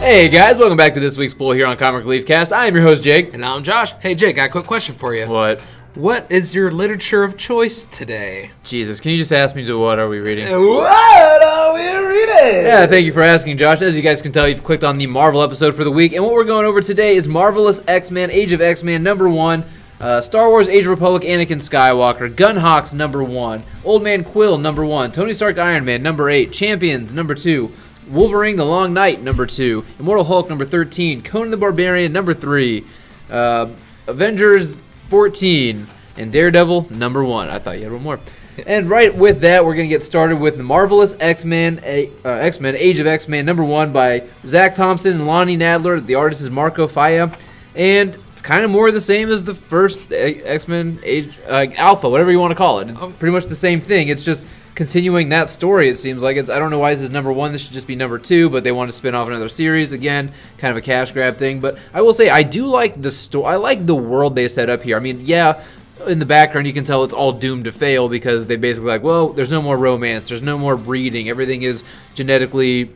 Hey guys, welcome back to this week's poll here on Comic Relief Cast. I am your host Jake. And I'm Josh. Hey Jake, got a quick question for you. What? What is your literature of choice today? Jesus, can you just ask me to what are we reading? What are we reading? Yeah, thank you for asking, Josh. As you guys can tell, you've clicked on the Marvel episode for the week, and what we're going over today is Marvelous X-Men, Age of X-Men #1, Star Wars Age of Republic, Anakin Skywalker, Gunhawks #1, Old Man Quill #1, Tony Stark Iron Man #8, Champions #2, Wolverine the Long Night #2, Immortal Hulk #13, Conan the Barbarian #3, Avengers 14, and Daredevil #1. I thought you had one more. And right with that, we're going to get started with the Marvelous X-Men, Age of X-Men #1 by Zach Thompson and Lonnie Nadler. The artist is Marco Faia. And it's kind of more the same as the first X-Men Age, Alpha, whatever you want to call it. It's pretty much the same thing. It's just continuing that story, it seems like. I don't know why this is #1. This should just be #2, but they want to spin off another series. Again, kind of a cash grab thing. But I will say, I do like the story. I like the world they set up here. I mean, yeah, in the background you can tell it's all doomed to fail because they basically like, well, there's no more romance, there's no more breeding, everything is genetically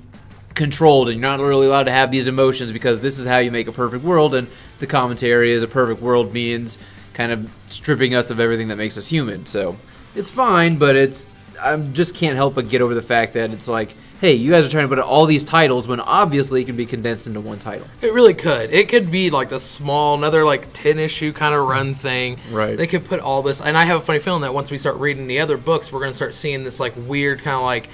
controlled, and you're not really allowed to have these emotions because this is how you make a perfect world. And the commentary is a perfect world means kind of stripping us of everything that makes us human. So it's fine, but I just can't help but get over the fact that it's like, hey, you guys are trying to put out all these titles when obviously it can be condensed into one title. It really could. It could be like a small, another like 10-issue kind of run thing. Right. They could put all this, and I have a funny feeling that once we start reading the other books, we're going to start seeing this like weird kind of like,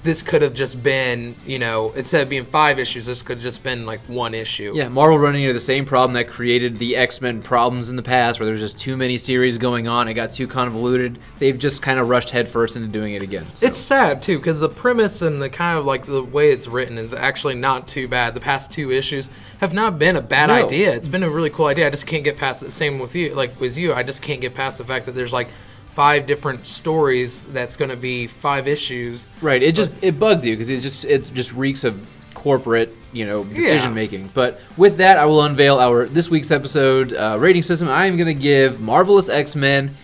this could have just been, instead of being 5 issues, this could have just been like 1 issue. Yeah, Marvel running into the same problem that created the X-Men problems in the past, where there was just too many series going on. It got too convoluted. They've just kind of rushed headfirst into doing it again. So. It's sad, too, because the premise and the kind of like the way it's written is actually not too bad. The past 2 issues have not been a bad idea. It's been a really cool idea. I just can't get past it. Same with you. Like with you, I just can't get past the fact that there's like 5 different stories that's going to be 5 issues. Right. It bugs you because it just reeks of corporate, decision making. But with that, I will unveil our this week's episode rating system. I am going to give Marvelous X-Men,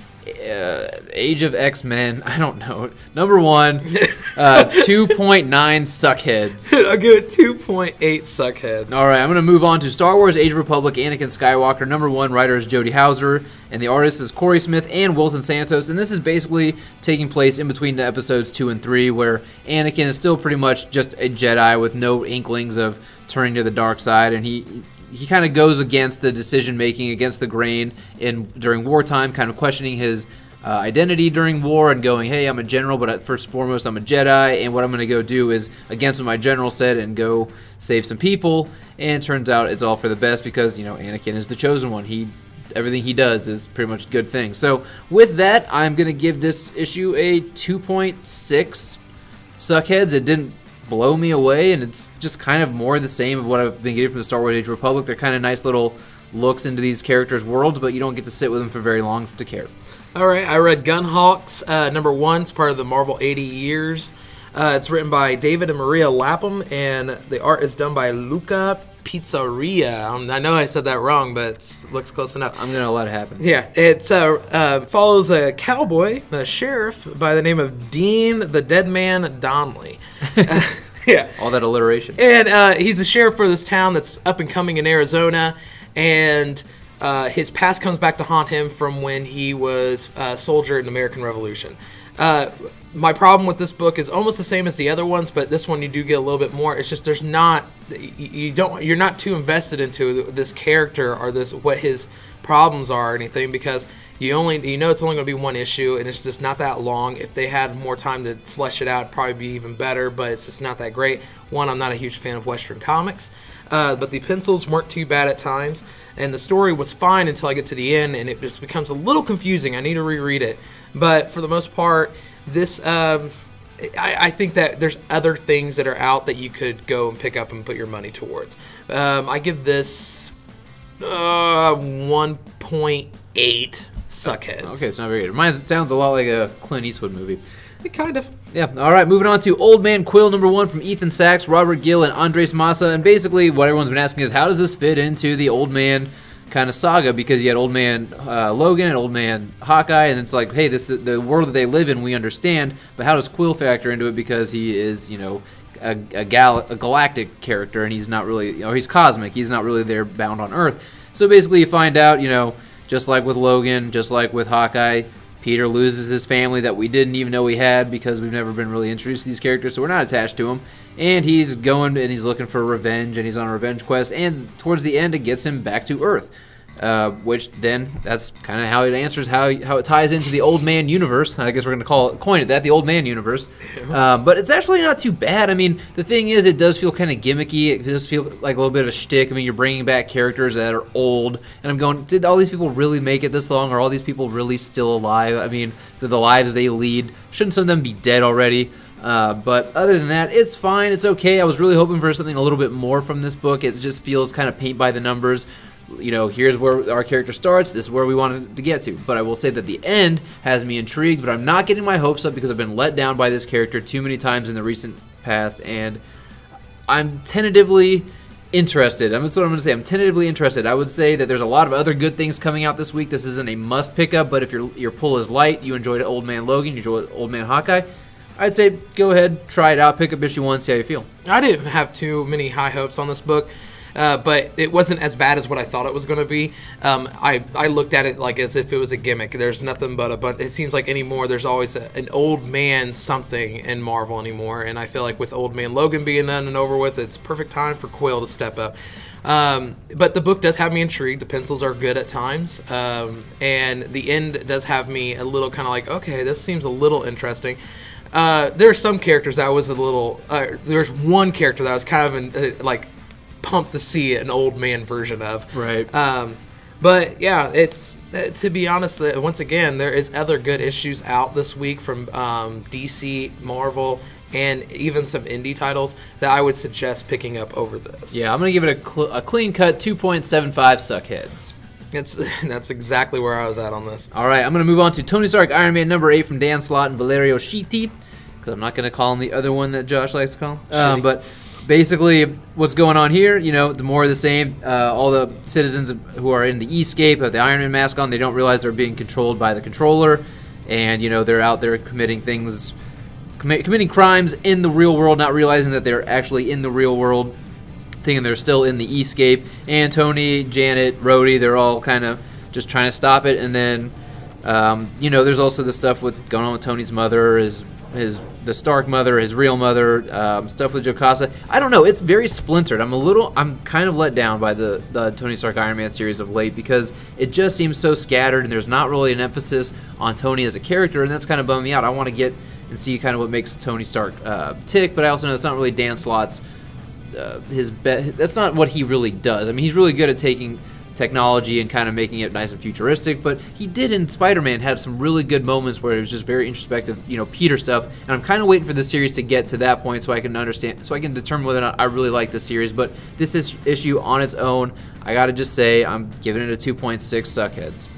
Age of X-Men, I don't know, #1, 2.9 suckheads. I'll give it 2.8 suckheads. All right, I'm going to move on to Star Wars Age of Republic, Anakin Skywalker. #1, writer is Jody Houser, and the artist is Corey Smith and Wilson Santos. And this is basically taking place in between the episodes 2 and 3, where Anakin is still pretty much just a Jedi with no inklings of turning to the dark side, and he kind of goes against the decision-making, against the grain during wartime, kind of questioning his identity during war and going, hey, I'm a general, but first and foremost, I'm a Jedi, and what I'm going to go do is against what my general said and go save some people. And it turns out it's all for the best because, Anakin is the chosen one. Everything he does is pretty much good things. So with that, I'm going to give this issue a 2.6 suckheads. It didn't blow me away, and it's just kind of more the same of what I've been getting from the Star Wars Age of Republic. They're kind of nice little looks into these characters' worlds, but you don't get to sit with them for very long to care. All right, I read Gunhawks #1. It's part of the Marvel 80 Years. It's written by David and Maria Lapham, and the art is done by Luca Pizzeria. I know I said that wrong, but it looks close enough. I'm going to let it happen. Yeah, it follows a cowboy, a sheriff, by the name of Dean the Dead Man Donnelly. Yeah. All that alliteration. And he's the sheriff for this town that's up and coming in Arizona, and his past comes back to haunt him from when he was a soldier in the American Revolution. My problem with this book is almost the same as the other ones, but this one you do get a little bit more. It's just you're not too invested into this character or what his problems are or anything, because it's only going to be 1 issue, and it's just not that long. If they had more time to flesh it out, it'd probably be even better, but it's just not that great. One, I'm not a huge fan of Western comics, but the pencils weren't too bad at times, and the story was fine until I get to the end, and it just becomes a little confusing. I need to reread it, but for the most part, this I think that there's other things that are out that you could go and pick up and put your money towards. I give this 1.8 suckheads. Okay, it's not very good. It sounds a lot like a Clint Eastwood movie. Kind of. Yeah, all right, moving on to Old Man Quill #1 from Ethan Sachs, Robert Gill, and Andres Massa. And basically what everyone's been asking is, how does this fit into the Old Man kind of saga, because you had Old Man Logan and Old Man Hawkeye, and it's like, hey, this is the world that they live in, we understand, but how does Quill factor into it, because he is, a galactic character, and he's not really, he's cosmic. He's not really there bound on Earth. So basically, you find out, just like with Logan, just like with Hawkeye, Peter loses his family that we didn't even know we had because we've never been really introduced to these characters, so we're not attached to him. And he's going and he's looking for revenge, and he's on a revenge quest, and towards the end, it gets him back to Earth. Which then, that's kind of how it answers how it ties into the Old Man universe. I guess we're going to coin it that, the Old Man universe. But it's actually not too bad. I mean, the thing is, it does feel kind of gimmicky. It does feel like a little bit of a shtick. I mean, you're bringing back characters that are old, and I'm going, did all these people really make it this long? Are all these people really still alive? I mean, to the lives they lead, shouldn't some of them be dead already? But other than that, it's fine. It's okay. I was really hoping for something a little bit more from this book. It just feels kind of paint by the numbers. Here's where our character starts. This is where we wanted to get to. But I will say that the end has me intrigued, but I'm not getting my hopes up because I've been let down by this character too many times in the recent past, and I'm tentatively interested. That's what I'm going to say. I'm tentatively interested. I would say that there's a lot of other good things coming out this week. This isn't a must pick up, but if your pull is light, you enjoyed Old Man Logan, you enjoyed Old Man Hawkeye, I'd say go ahead, try it out, pick up issue 1, see how you feel. I didn't have too many high hopes on this book. But it wasn't as bad as what I thought it was going to be. I looked at it like as if it was a gimmick. There's nothing but it seems like anymore there's always an old man something in Marvel anymore. And I feel like with Old Man Logan being done and over with, it's perfect time for Quill to step up. But the book does have me intrigued. The pencils are good at times. And the end does have me a little kind of like, okay, this seems a little interesting. There are some characters that I was a little... there's one character that I was kind of pumped to see an old man version of. Right. But yeah, it's to be honest, once again, there is other good issues out this week from DC, Marvel, and even some indie titles that I would suggest picking up over this. Yeah, I'm gonna give it a clean cut 2.75 suckheads. That's exactly where I was at on this. All right, I'm gonna move on to Tony Stark Iron Man number 8 from Dan Slott and Valerio Schiti, because I'm not gonna call him the other one that Josh likes to call him. But basically, what's going on here, the more of the same. All the citizens who are in the Escape have the Iron Man mask on. They don't realize they're being controlled by the controller. And, they're out there committing crimes in the real world, not realizing that they're actually in the real world, thinking they're still in the Escape. And Tony, Janet, Rhodey, they're all kind of just trying to stop it. And then, there's also the stuff going on with Tony's mother, the Stark mother, his real mother, stuff with Jocasta. I don't know. It's very splintered. I'm kind of let down by the Tony Stark Iron Man series of late because it just seems so scattered and there's not really an emphasis on Tony as a character, and that's kind of bummed me out. I want to get and see kind of what makes Tony Stark tick, but I also know it's not really Dan Slott's that's not what he really does. I mean, he's really good at taking technology and kind of making it nice and futuristic, but he did in Spider-Man have some really good moments where it was just very introspective, Peter stuff, and I'm kind of waiting for the series to get to that point so I can understand, so I can determine whether or not I really like the series. But this issue on its own, I gotta just say, I'm giving it a 2.6 suckheads.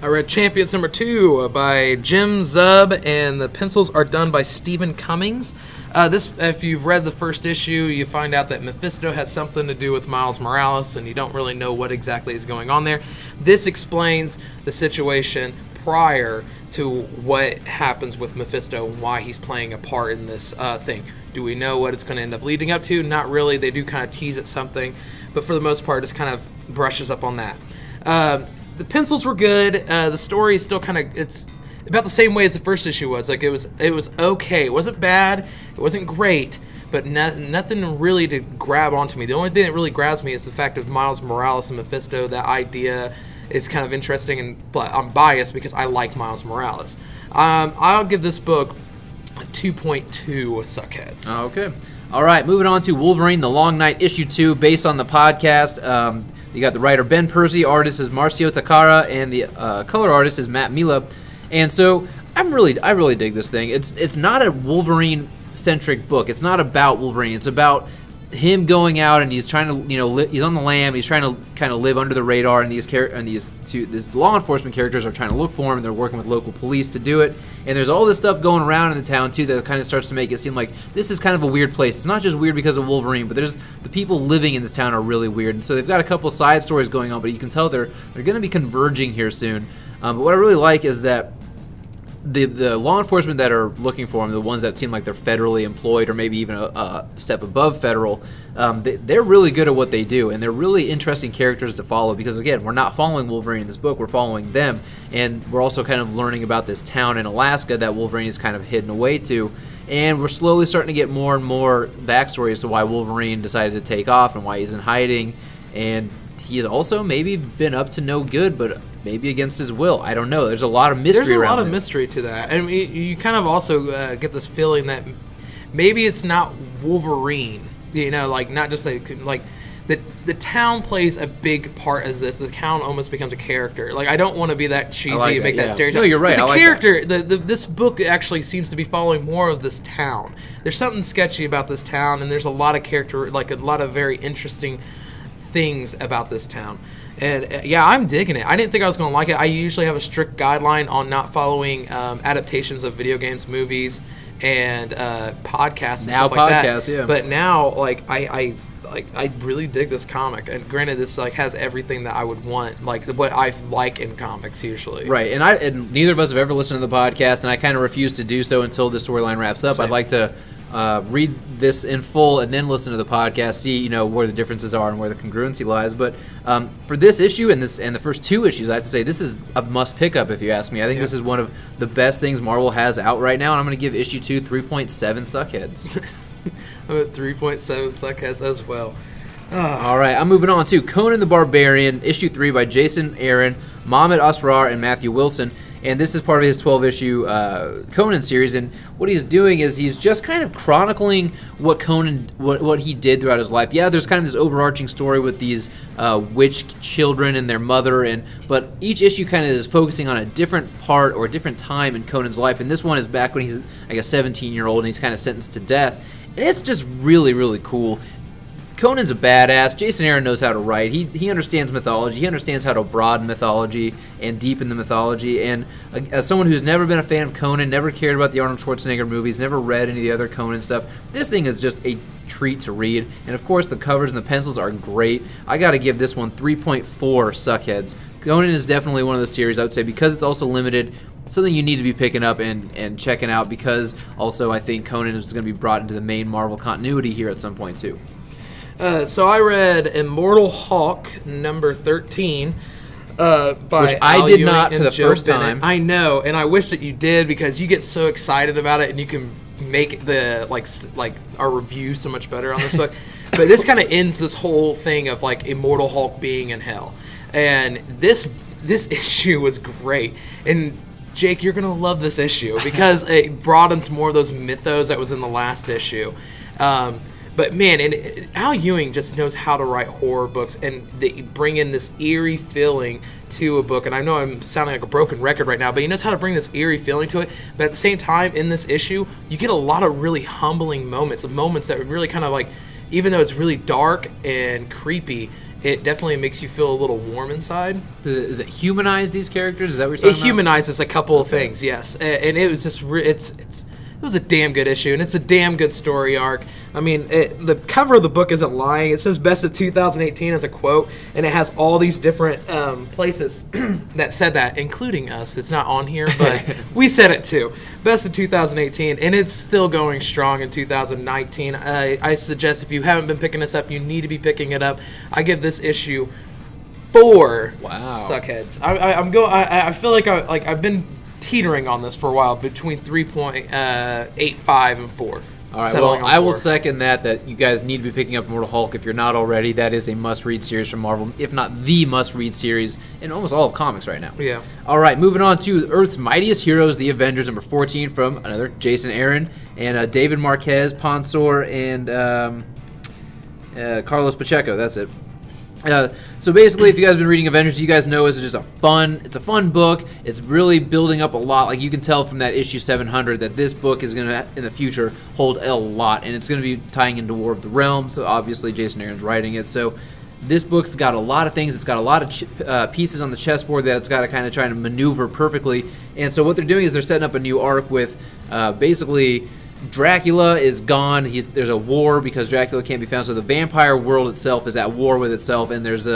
I read Champions number 2 by Jim Zub, and the pencils are done by Stephen Cummings. If you've read the first issue, you find out that Mephisto has something to do with Miles Morales, and you don't really know what exactly is going on there. This explains the situation prior to what happens with Mephisto and why he's playing a part in this thing. Do we know what it's going to end up leading up to? Not really. They do kind of tease at something, but for the most part, it kind of brushes up on that. The pencils were good. The story is still it's about the same way as the first issue was. It was okay. It wasn't bad. It wasn't great, but nothing really to grab onto me. The only thing that really grabs me is the fact of Miles Morales and Mephisto. That idea is kind of interesting, but I'm biased because I like Miles Morales. I'll give this book a 2.2 suckheads. Okay. All right, moving on to Wolverine, The Long Night, issue 2, based on the podcast. You got the writer Ben Percy, artist is Marcio Takara, and the color artist is Matt Mila. And so I really dig this thing. It's not a Wolverine-centric book. It's not about Wolverine. It's about him going out and he's trying to, he's on the lam. He's trying to kind of live under the radar, and these law enforcement characters are trying to look for him, and they're working with local police to do it. And there's all this stuff going around in the town too that kind of starts to make it seem like this is kind of a weird place. It's not just weird because of Wolverine, but there's the people living in this town are really weird. And so they've got a couple side stories going on, but you can tell they're going to be converging here soon. But what I really like is that the law enforcement that are looking for him, the ones that seem like they're federally employed or maybe even a step above federal, they're really good at what they do, and they're really interesting characters to follow because, again, we're not following Wolverine in this book, we're following them, and we're also kind of learning about this town in Alaska that Wolverine is kind of hidden away to, and we're slowly starting to get more and more backstory as to why Wolverine decided to take off and why he's in hiding, and he's also maybe been up to no good, but maybe against his will. I don't know. There's a lot of mystery around this. There's a lot of mystery to that. And you kind of also get this feeling that maybe it's not Wolverine, you know, like not just like the town plays a big part as this. The town almost becomes a character. Like, I don't want to be that cheesy and make that stereotype. No, you're right. But the character, this book actually seems to be following more of this town. There's something sketchy about this town, and there's a lot of character, like a lot of very interesting things about this town. And yeah, I'm digging it. I didn't think I was going to like it. I usually have a strict guideline on not following adaptations of video games, movies, and podcasts and now stuff like that. Podcasts, yeah. But now, like, I really dig this comic. And granted, this like has everything that I would want, like what I like in comics usually. Right, and neither of us have ever listened to the podcast, and I kind of refuse to do so until the storyline wraps up. Same. I'd like to read this in full and then listen to the podcast, see where the differences are and where the congruency lies. But for this issue and the first two issues, I have to say this is a must pick up if you ask me. I think this is one of the best things Marvel has out right now, and I'm going to give issue 2 3.7 suckheads. I'm at 3.7 suckheads as well. All right, I'm moving on to Conan the Barbarian, issue 3 by Jason Aaron, Mohamed Asrar, and Matthew Wilson. And this is part of his 12-issue Conan series. And what he's doing is he's just kind of chronicling what Conan, what he did throughout his life. Yeah, there's kind of this overarching story with these witch children and their mother, but each issue kind of is focusing on a different part or a different time in Conan's life. And this one is back when he's like a 17-year-old and he's kind of sentenced to death. And it's just really, really cool. Conan's a badass. Jason Aaron knows how to write. He understands mythology. He understands how to broaden mythology and deepen the mythology. And as someone who's never been a fan of Conan, never cared about the Arnold Schwarzenegger movies, never read any of the other Conan stuff, this thing is just a treat to read. And of course, the covers and the pencils are great. I got to give this one 3.4 suckheads. Conan is definitely one of those series, I would say, because it's also limited, something you need to be picking up and checking out, because also I think Conan is going to be brought into the main Marvel continuity here at some point too. So I read Immortal Hulk number 13 by which I Al did Ewing not for and the Joe first Bennett. time. I know, and I wish that you did, because you get so excited about it and you can make the like our review so much better on this book. But this kind of ends this whole thing of like Immortal Hulk being in hell, and this issue was great. And Jake, you're gonna love this issue because it broadens more of those mythos that was in the last issue. But man, and Al Ewing just knows how to write horror books, and they bring in this eerie feeling to a book. And I know I'm sounding like a broken record right now, but he knows how to bring this eerie feeling to it. But at the same time, in this issue, you get a lot of really humbling moments that really kind of like, even though it's really dark and creepy, it definitely makes you feel a little warm inside. Does it humanize these characters? Is that what you're talking about? It humanizes a couple of things, yes. And it was just it was a damn good issue, and it's a damn good story arc. I mean, the cover of the book isn't lying. It says Best of 2018 as a quote, and it has all these different places that said that, including us. It's not on here, but we said it too. Best of 2018, and it's still going strong in 2019. I suggest if you haven't been picking this up, you need to be picking it up. I give this issue 4 suckheads. I feel like I've been teetering on this for a while, between 3.85 and 4. All right, well, I will second that you guys need to be picking up Immortal Hulk if you're not already. That is a must-read series from Marvel, if not the must-read series in almost all of comics right now. Yeah. All right, moving on to Earth's Mightiest Heroes, The Avengers, number 14, from another Jason Aaron and David Marquez, Ponsor, and Carlos Pacheco. That's it. So basically, if you guys have been reading Avengers, you guys know it's just a fun book. It's really building up a lot. Like, you can tell from that issue 700 that this book is going to, in the future, hold a lot. And it's going to be tying into War of the Realms. So obviously, Jason Aaron's writing it. So this book's got a lot of things. It's got a lot of pieces on the chessboard that it's got to kind of try to maneuver perfectly. And so what they're doing is they're setting up a new arc with basically Dracula is gone. There's a war because Dracula can't be found. So the vampire world itself is at war with itself, and there's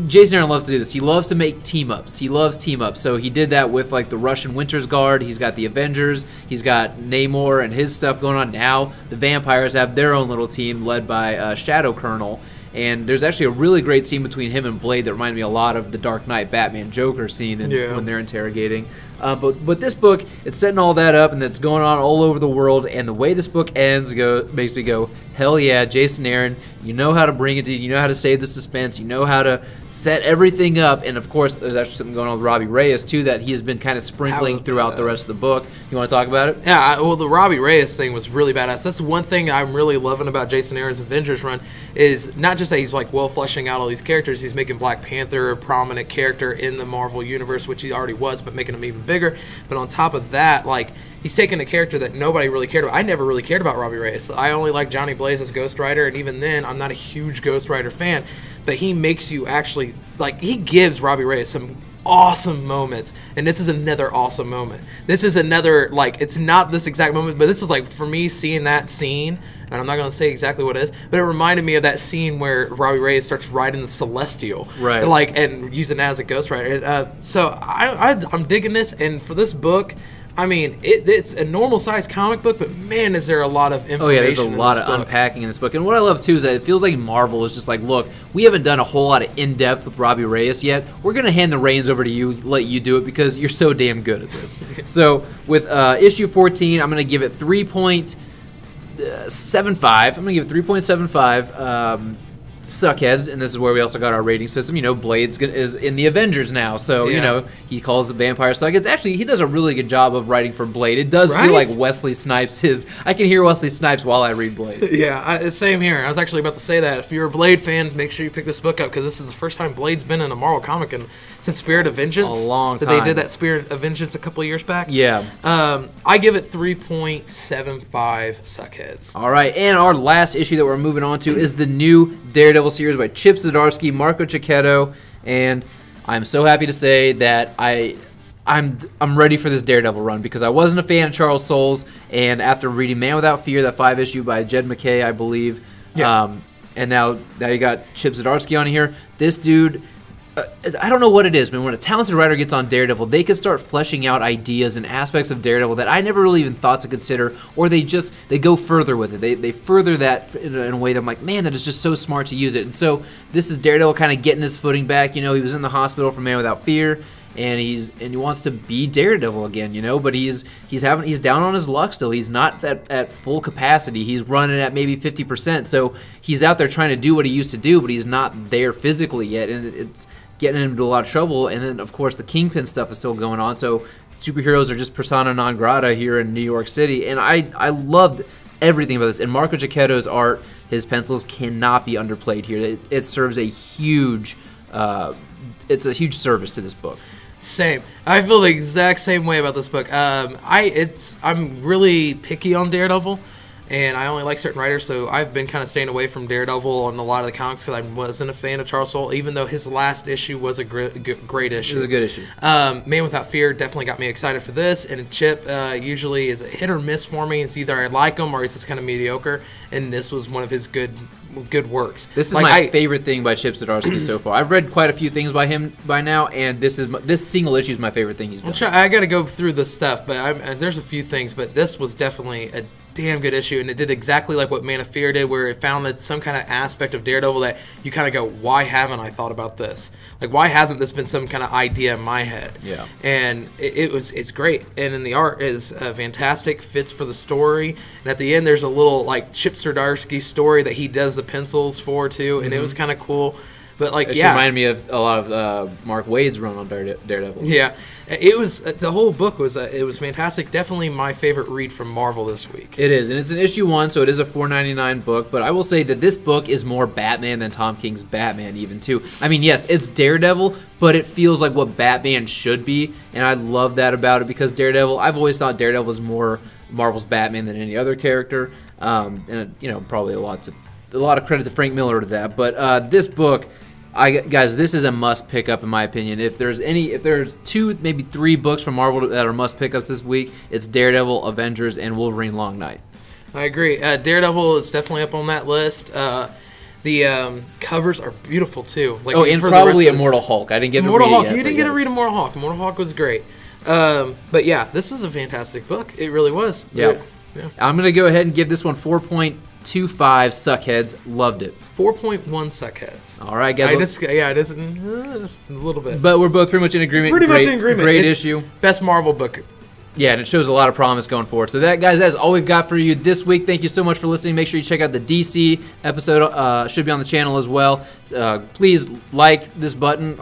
Jason Aaron loves to do this. He loves to make team-ups. He loves team-ups. So he did that with, like, the Russian Winter's Guard. He's got the Avengers. He's got Namor and his stuff going on. Now the vampires have their own little team led by Shadow Colonel. And there's actually a really great scene between him and Blade that reminded me a lot of the Dark Knight Batman Joker scene when they're interrogating. But this book, it's setting all that up, and it's going on all over the world. And the way this book ends makes me go, hell yeah, Jason Aaron, you know how to bring it to you know how to save the suspense, you know how to set everything up. And of course, there's actually something going on with Robbie Reyes too that he's been kind of sprinkling throughout the rest of the book. You want to talk about it? Yeah, well, the Robbie Reyes thing was really badass. That's one thing I'm really loving about Jason Aaron's Avengers run is not just that he's like fleshing out all these characters. He's making Black Panther a prominent character in the Marvel universe, which he already was, but making him even bigger. But on top of that, like, he's taking a character that nobody really cared about. I never really cared about Robbie Reyes. I only liked Johnny Blaze as Ghost Rider, and even then, I'm not a huge Ghost Rider fan. But he makes you actually, like, he gives Robbie Reyes some awesome moments, and this is another awesome moment. This is another, like, it's not this exact moment, but this is, like, for me, seeing that scene, and I'm not going to say exactly what it is, but it reminded me of that scene where Robbie Reyes starts riding the Celestial, right? Like, and using that as a Ghost Rider. So I'm digging this, and for this book, I mean, it's a normal-sized comic book, but man, is there a lot of information. Oh yeah, there's a lot of unpacking in this book. And what I love, too, is that it feels like Marvel is just like, look, we haven't done a whole lot of in-depth with Robbie Reyes yet. We're going to hand the reins over to you, let you do it, because you're so damn good at this. So with issue 14, I'm going to give it 3.75. I'm going to give it 3.75. Suckheads, and this is where we also got our rating system. You know, Blades is in the Avengers now, so you know he calls the vampire suckheads. Actually, he does a really good job of writing for Blade. It does feel like Wesley Snipes. I can hear Wesley Snipes while I read Blade. Yeah, same here. I was actually about to say that. If you're a Blade fan, make sure you pick this book up because this is the first time Blade's been in a Marvel comic since Spirit of Vengeance. A long time. They did that Spirit of Vengeance a couple of years back. Yeah. I give it 3.75 Suckheads. All right, and our last issue that we're moving on to is the new Daredevil series by Chip Zdarsky, Marco Checchetto, and I'm so happy to say that I'm ready for this Daredevil run because I wasn't a fan of Charles Soules, and after reading Man Without Fear, that 5-issue by Jed MacKay, I believe, and now you got Chip Zdarsky on here. This dude, I don't know what it is, but when a talented writer gets on Daredevil, they can start fleshing out ideas and aspects of Daredevil that I never really even thought to consider, or they go further with it. They further that in a way that I'm like, man, that is just so smart to use it. And so this is Daredevil kind of getting his footing back. You know, he was in the hospital for Man Without Fear, and he wants to be Daredevil again. You know, but he's down on his luck still. He's not at full capacity. He's running at maybe 50%. So he's out there trying to do what he used to do, but he's not there physically yet, and it's getting him into a lot of trouble. And then, of course, the Kingpin stuff is still going on, so superheroes are just persona non grata here in New York City. And I loved everything about this. And Marco Cecchetto's art, his pencils cannot be underplayed here. It serves a huge it's a huge service to this book. Same. I feel the exact same way about this book. I'm really picky on Daredevil, and I only like certain writers, so I've been kind of staying away from Daredevil on a lot of the comics because I wasn't a fan of Charles Soule, even though his last issue was a great issue. It was a good issue. Man Without Fear definitely got me excited for this, and Chip usually is a hit or miss for me. It's either I like him or he's just kind of mediocre, and this was one of his good works. This is my favorite thing by Chip Zdarsky so far. I've read quite a few things by him by now, and this single issue is my favorite thing he's done. I got to go through this stuff, but there's a few things, but this was definitely a damn good issue, and it did exactly like what Man of Fear did, where it found that some kind of aspect of Daredevil that you kind of go, why haven't I thought about this? Like, why hasn't this been some kind of idea in my head? Yeah. And it's great, and then the art is fantastic, fits for the story, and at the end there's a little like Chip Zdarsky story that he does the pencils for too, and it was kind of cool. But like, it reminded me of a lot of Mark Waid's run on Daredevil. Yeah, it was the whole book was fantastic. Definitely my favorite read from Marvel this week. It is, and it's an issue 1, so it is a $4.99 book. But I will say that this book is more Batman than Tom King's Batman, even too. I mean, yes, it's Daredevil, but it feels like what Batman should be, and I love that about it because Daredevil. I've always thought Daredevil was more Marvel's Batman than any other character, and probably a lot of credit to Frank Miller to that. But this book. Guys, this is a must pick up in my opinion. If there's 2, maybe 3 books from Marvel that are must pickups this week, it's Daredevil, Avengers, and Wolverine Long Night. I agree. Daredevil is definitely up on that list. The covers are beautiful too. Like, Oh, and for the rest probably of this- Immortal Hulk. I didn't get Immortal to read Hulk. it yet, You didn't but get to yes. read Immortal Hulk. Immortal Hulk was great. But yeah, this was a fantastic book. It really was. Yeah. Yeah. I'm going to go ahead and give this one 4.25 suckheads. Loved it. 4.1 suckheads. All right, guys. I well- just, yeah, it isn't just a little bit. but we're both pretty much in agreement. Pretty much Great- in agreement. Great It's issue. Best Marvel book. Yeah, and it shows a lot of promise going forward. So that, guys, that is all we've got for you this week. Thank you so much for listening. Make sure you check out the DC episode. Should be on the channel as well. Please like this button,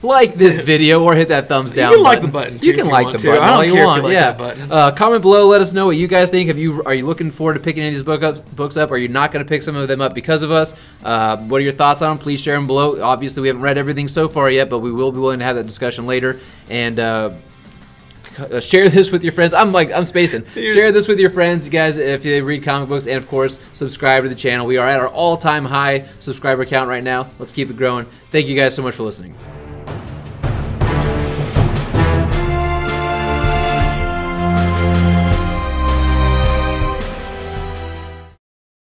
like this video, or hit that thumbs down. can like the button, too, You if can you like want the to. button I don't all you care if you want. like Yeah. that button. Comment below. Let us know what you guys think. Are you looking forward to picking any of these books up? Or are you not going to pick some of them up because of us? What are your thoughts on them? Please share them below. Obviously, we haven't read everything so far yet, but we will be willing to have that discussion later. And share this with your friends. I'm spacing. Share this with your friends, you guys, if they read comic books, and of course, subscribe to the channel. We are at our all-time high subscriber count right now. Let's keep it growing. Thank you guys so much for listening.